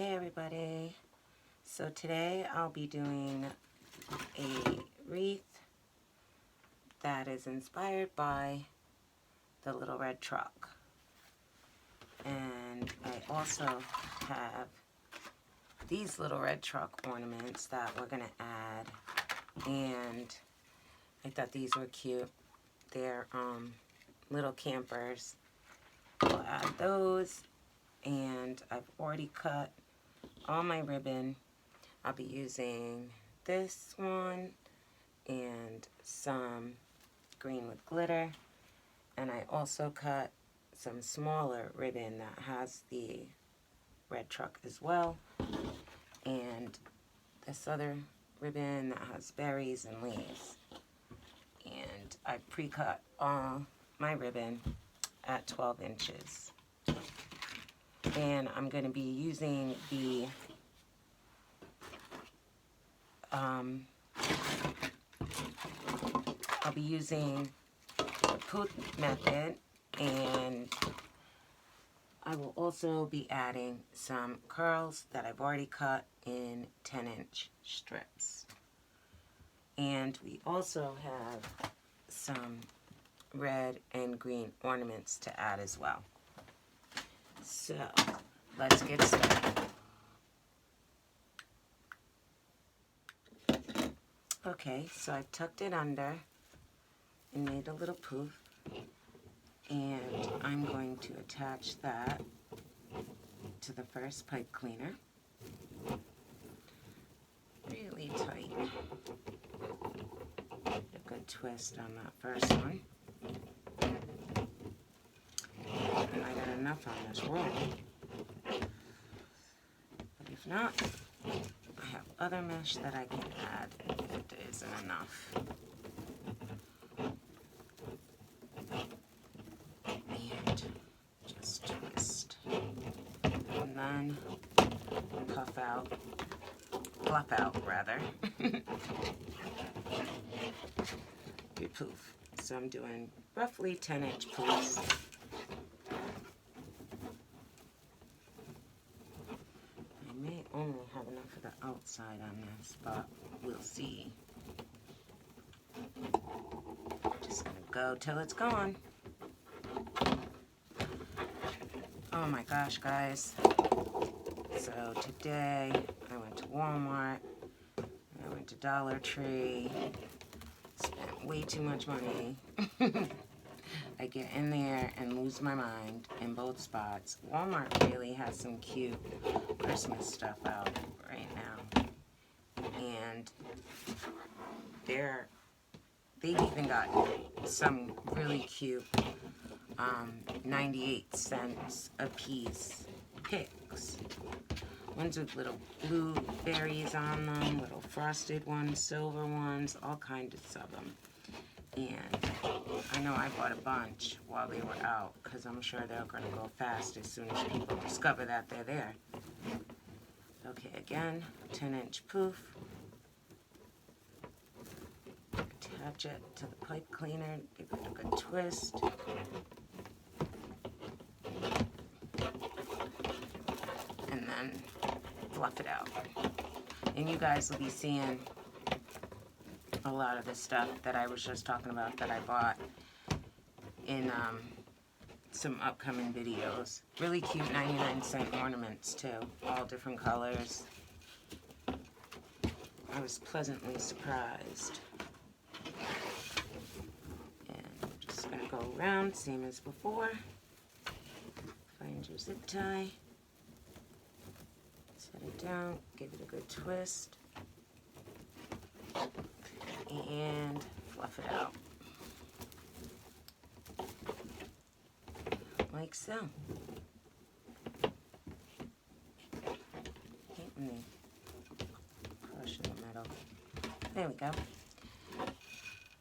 Hey everybody, so today I'll be doing a wreath that is inspired by the little red truck, and I also have these little red truck ornaments that we're going to add, and I thought these were cute. They're little campers. We'll add those, and I've already cut all my ribbon. I'll be using this one and some green with glitter, and I also cut some smaller ribbon that has the red truck as well, and this other ribbon that has berries and leaves. And I pre-cut all my ribbon at 12 inches. And I'm going to be using the I'll be using the poof method, and I will also be adding some curls that I've already cut in 10-inch strips. And we also have some red and green ornaments to add as well. So let's get started. Okay, so I've tucked it under and made a little poof, and I'm going to attach that to the first pipe cleaner really tight. Get a good twist on that first one. And I got enough on this roll. But if not, I have other mesh that I can add if it isn't enough. And just twist. And then fluff out rather. Your poof. So I'm doing roughly 10-inch poofs. I may only have enough of the outside on this, but we'll see. Just gonna go till it's gone. Oh my gosh, guys. So today I went to Walmart, I went to Dollar Tree, spent way too much money. I get in there and lose my mind in both spots. Walmart really has some cute Christmas stuff out right now. And they've even got some really cute 98 cents a piece picks. Ones with little blue berries on them, little frosted ones, silver ones, all kinds of them. And I know I bought a bunch while they were out, because I'm sure they're going to go fast as soon as people discover that they're there. Okay, again, 10-inch poof. Attach it to the pipe cleaner, give it a good twist. And then fluff it out. And you guys will be seeing a lot of the stuff that I was just talking about that I bought in some upcoming videos. Really cute 99-cent ornaments too, all different colors. I was pleasantly surprised. And I'm just going to go around, same as before. Find your zip tie. Set it down, give it a good twist. And fluff it out. Like so. Hate when they crush in the middle. There we go.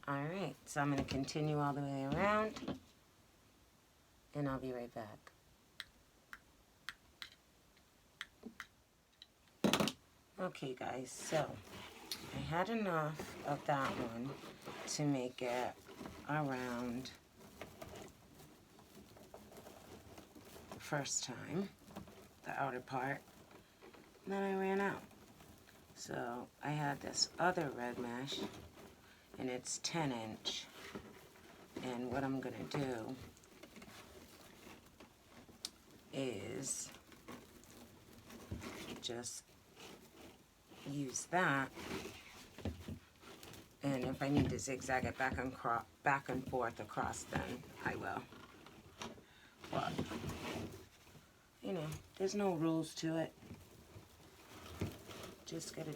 Alright, so I'm going to continue all the way around, and I'll be right back. Okay guys, so I had enough of that one to make it around the first time, the outer part, and then I ran out. So I had this other red mesh, and it's 10-inch. And what I'm going to do is just use that, and if I need to zigzag it back and forth across, then I will. But, you know, there's no rules to it. Just gotta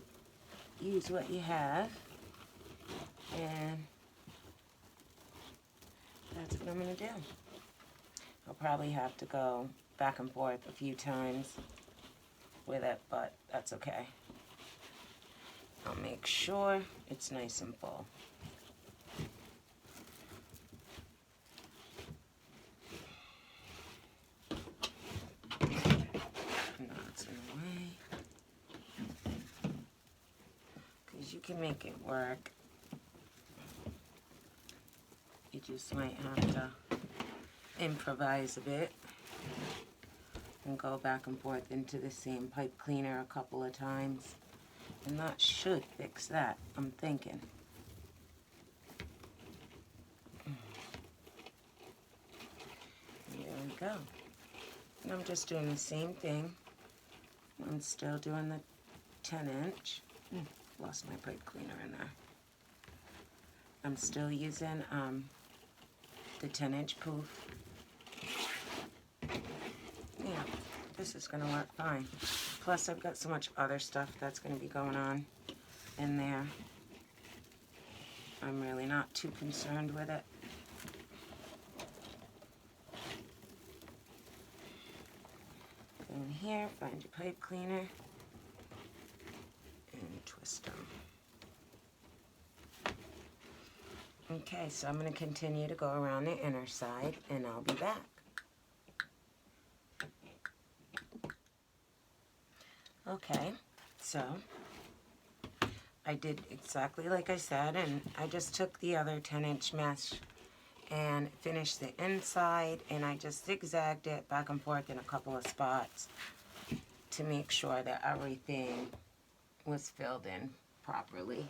use what you have, and that's what I'm gonna do. I'll probably have to go back and forth a few times with it, but that's okay. I'll make sure it's nice and full. Knots in the way. Because you can make it work. You just might have to improvise a bit and go back and forth into the same pipe cleaner a couple of times. And that should fix that, I'm thinking. There we go. And I'm just doing the same thing. I'm still doing the 10-inch. Lost my pipe cleaner in there. I'm still using the 10-inch poof. Yeah, this is gonna work fine. Plus I've got so much other stuff that's gonna be going on in there. I'm really not too concerned with it. Go in here, find your pipe cleaner, and twist them. Okay, so I'm going to continue to go around the inner side, and I'll be back. Okay, so I did exactly like I said, and I just took the other 10-inch mesh and finished the inside, and I just zigzagged it back and forth in a couple of spots to make sure that everything was filled in properly.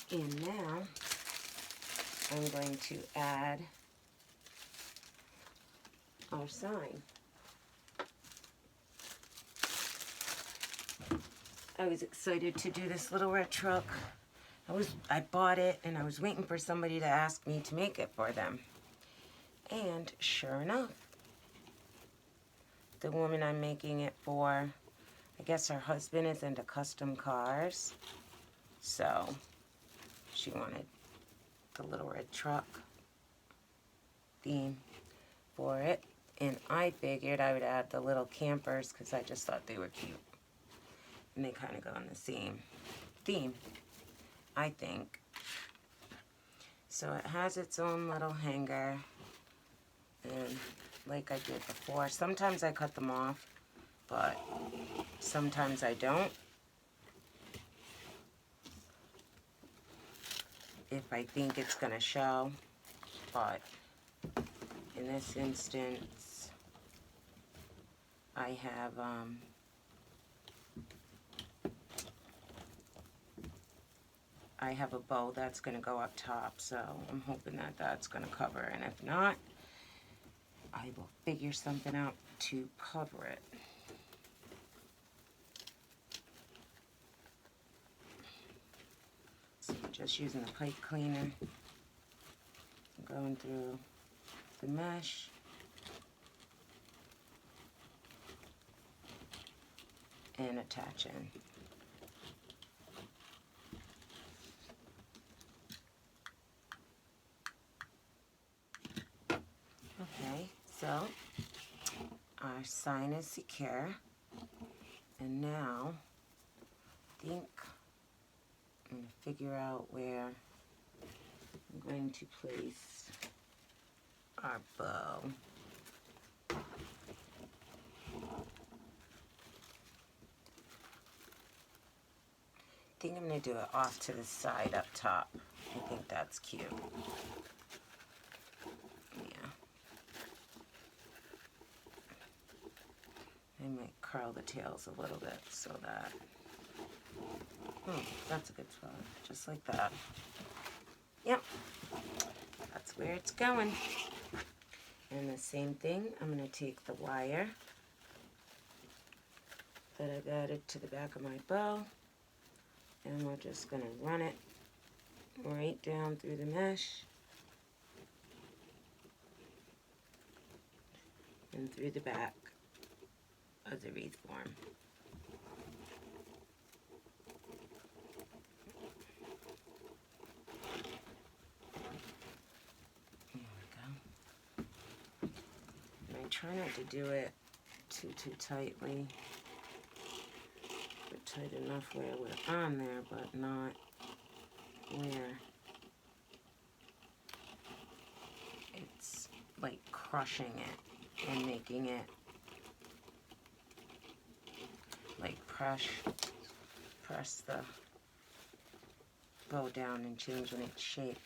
And now I'm going to add our sign. I was excited to do this little red truck. I bought it and I was waiting for somebody to ask me to make it for them. And sure enough, the woman I'm making it for, I guess her husband is into custom cars, so she wanted the little red truck theme for it. And I figured I would add the little campers because I just thought they were cute. And they kind of go in the same theme, I think. So it has its own little hanger. And like I did before, sometimes I cut them off, but sometimes I don't. If I think it's going to show, but in this instance, I have a bow that's going to go up top, so I'm hoping that that's going to cover, and if not, I will figure something out to cover it. So just using the pipe cleaner, going through the mesh, and attaching. Okay, so our sign is secure, and now I think I'm going to figure out where I'm going to place our bow. I think I'm going to do it off to the side up top. I think that's cute. Yeah. I might curl the tails a little bit so that, oh, that's a good spot, just like that. Yep, that's where it's going. And the same thing, I'm going to take the wire that I've added to the back of my bow, and we're just going to run it right down through the mesh and through the back of the wreath form. There we go. And I try not to do it too tightly, but tight enough where we're on there, but not where it's like crushing it and making it like press the bow down and changing its shape.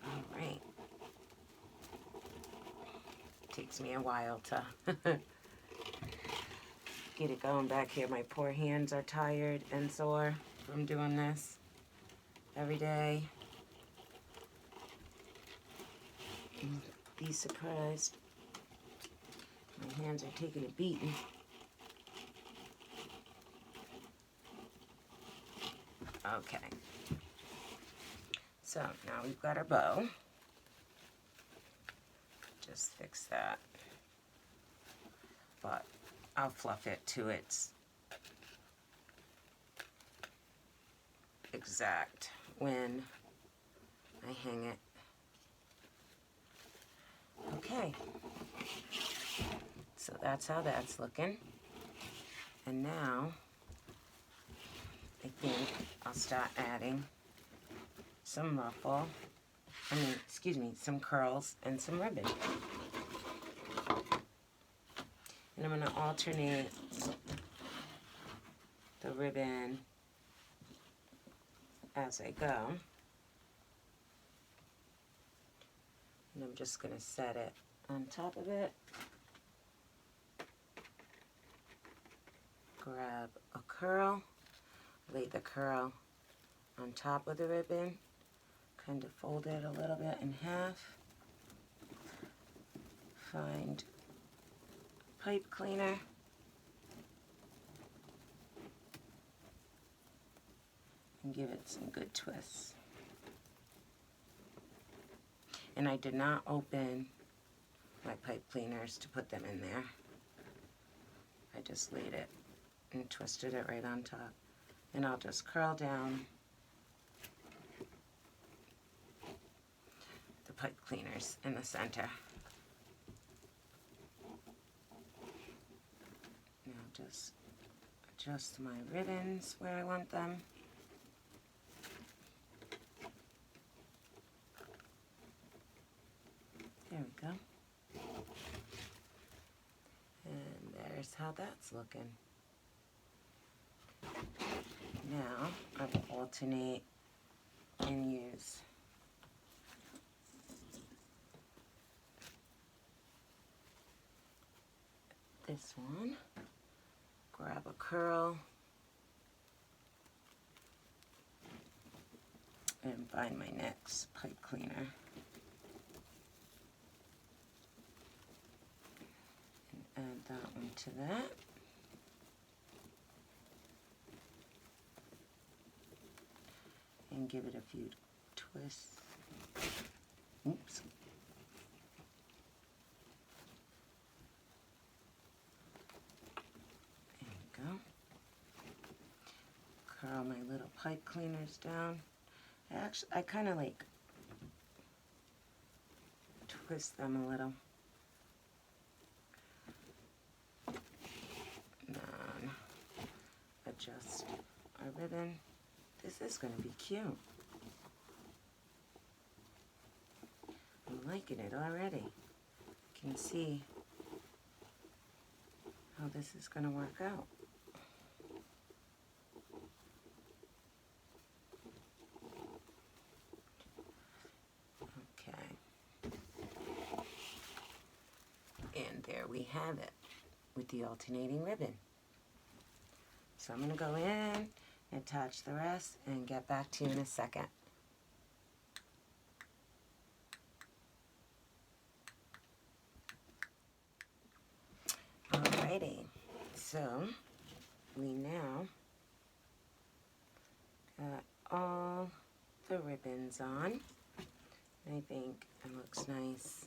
All right. Takes me a while to get it going back here. My poor hands are tired and sore from doing this every day. Be surprised. My hands are taking a beating. Okay. So now we've got our bow. Just fix that. But I'll fluff it to its exact when I hang it. Okay, so that's how that's looking. And now I think I'll start adding some ruffle, some curls and some ribbon. And I'm going to alternate the ribbon as I go. And I'm just going to set it on top of it. Grab a curl, lay the curl on top of the ribbon, kind of fold it a little bit in half. Find pipe cleaner. And give it some good twists. And I did not open my pipe cleaners to put them in there. I just laid it and twisted it right on top. And I'll just curl down the pipe cleaners in the center. Now just adjust my ribbons where I want them. There we go. And there's how that's looking. Now I will alternate and use this one. Grab a curl and find my next pipe cleaner. Add that one to that. And give it a few twists. Oops. There we go. Curl my little pipe cleaners down. Actually, I kind of like twist them a little. Adjust our ribbon. This is going to be cute. I'm liking it already. You can see how this is going to work out. Okay. there we have it with the alternating ribbon. So I'm going to go in, attach the rest, and get back to you in a second. Alrighty, so we now got all the ribbons on. I think it looks nice.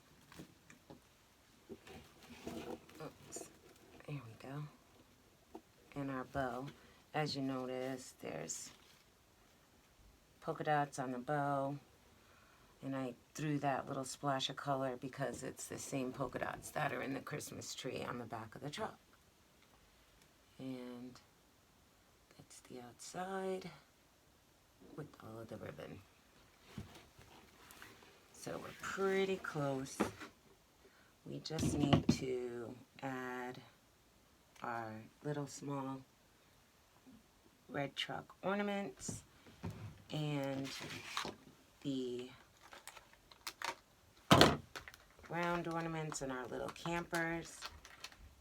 Oops, there we go. And our bow, as you notice, there's polka dots on the bow, and I threw that little splash of color because it's the same polka dots that are in the Christmas tree on the back of the truck. And that's the outside with all of the ribbon. So we're pretty close. We just need to add our little small red truck ornaments and the round ornaments and our little campers,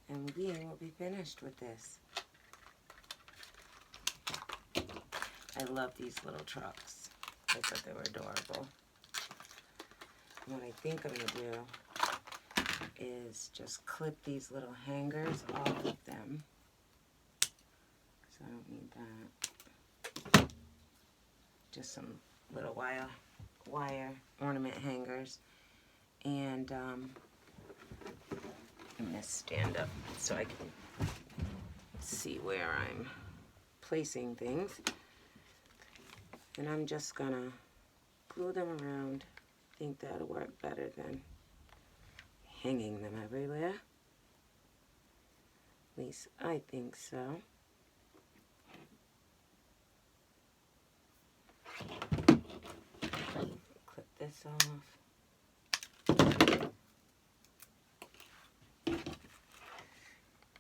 and we will be finished with this. I love these little trucks. I thought they were adorable. And what I think I'm going to do is just clip these little hangers off of them. So I don't need that. Just some little wire ornament hangers. And I'm going to stand up so I can see where I'm placing things. And I'm just going to glue them around. I think that'll work better than hanging them everywhere. At least I think so. Clip this off.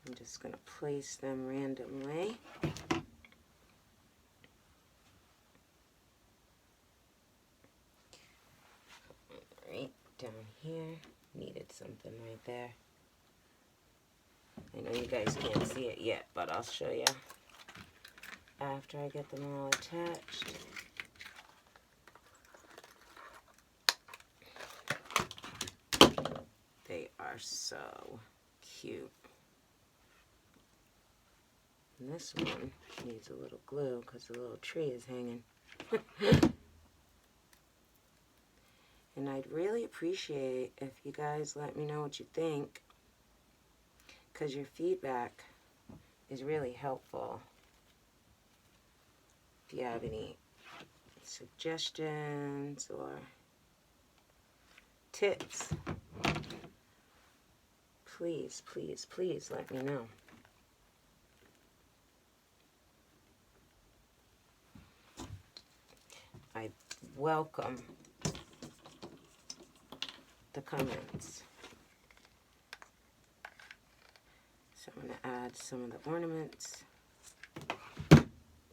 I'm just going to place them randomly. Right down here. Needed something right there. I know you guys can't see it yet, but I'll show you after I get them all attached. They are so cute. And this one needs a little glue because the little tree is hanging. And I'd really appreciate if you guys let me know what you think, because your feedback is really helpful. If you have any suggestions or tips, please, please, please let me know. I welcome the comments. So I'm going to add some of the ornaments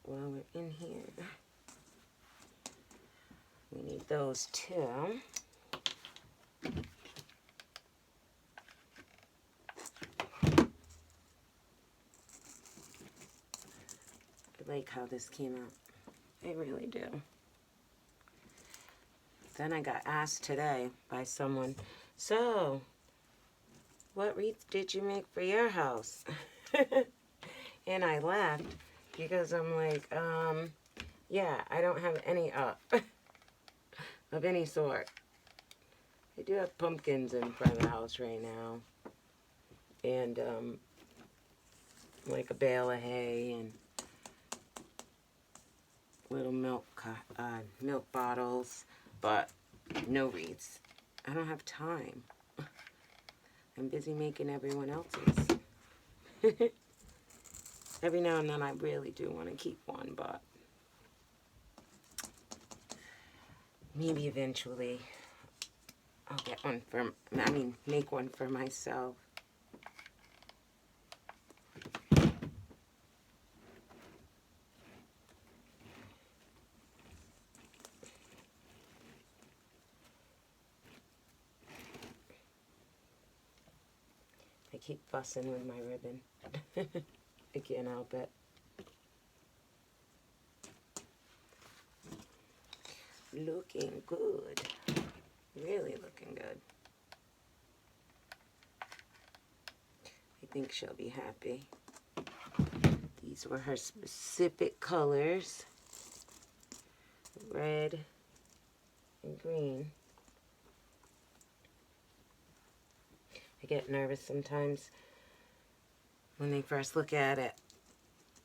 while we're in here. We need those too. I like how this came out. I really do. Then I got asked today by someone, so what wreath did you make for your house? And I laughed because I'm like, yeah, I don't have any up of any sort. I do have pumpkins in front of the house right now, and like a bale of hay and little milk bottles, but no wreaths. I don't have time. I'm busy making everyone else's. Every now and then I really do want to keep one, but maybe eventually I'll get one for, make one for myself. keep fussing with my ribbon. I can't help it. Looking good. Really looking good. I think she'll be happy. These were her specific colors. Red and green. I get nervous sometimes when they first look at it.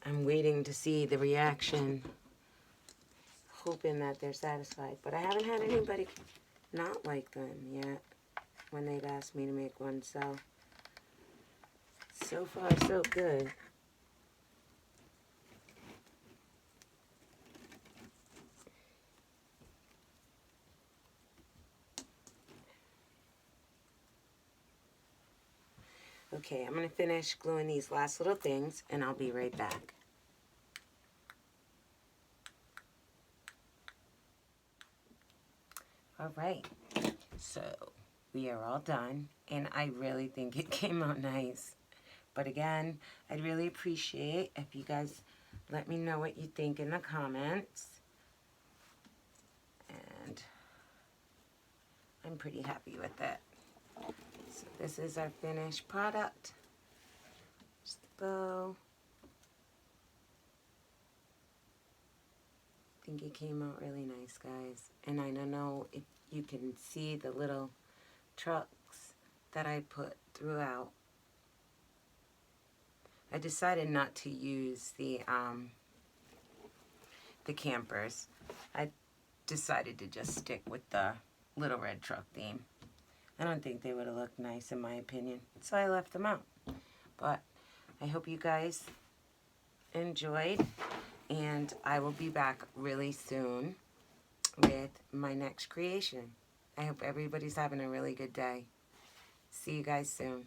I'm waiting to see the reaction, hoping that they're satisfied. But I haven't had anybody not like them yet when they've asked me to make one. So far, so good. Okay, I'm going to finish gluing these last little things, and I'll be right back. All right, so we are all done, and I really think it came out nice. But again, I'd really appreciate if you guys let me know what you think in the comments. And I'm pretty happy with it. So this is our finished product. Just the bow. I think it came out really nice, guys. And I don't know if you can see the little trucks that I put throughout. I decided not to use the campers. I decided to just stick with the little red truck theme. I don't think they would have looked nice in my opinion, so I left them out. But I hope you guys enjoyed, and I will be back really soon with my next creation. I hope everybody's having a really good day. See you guys soon.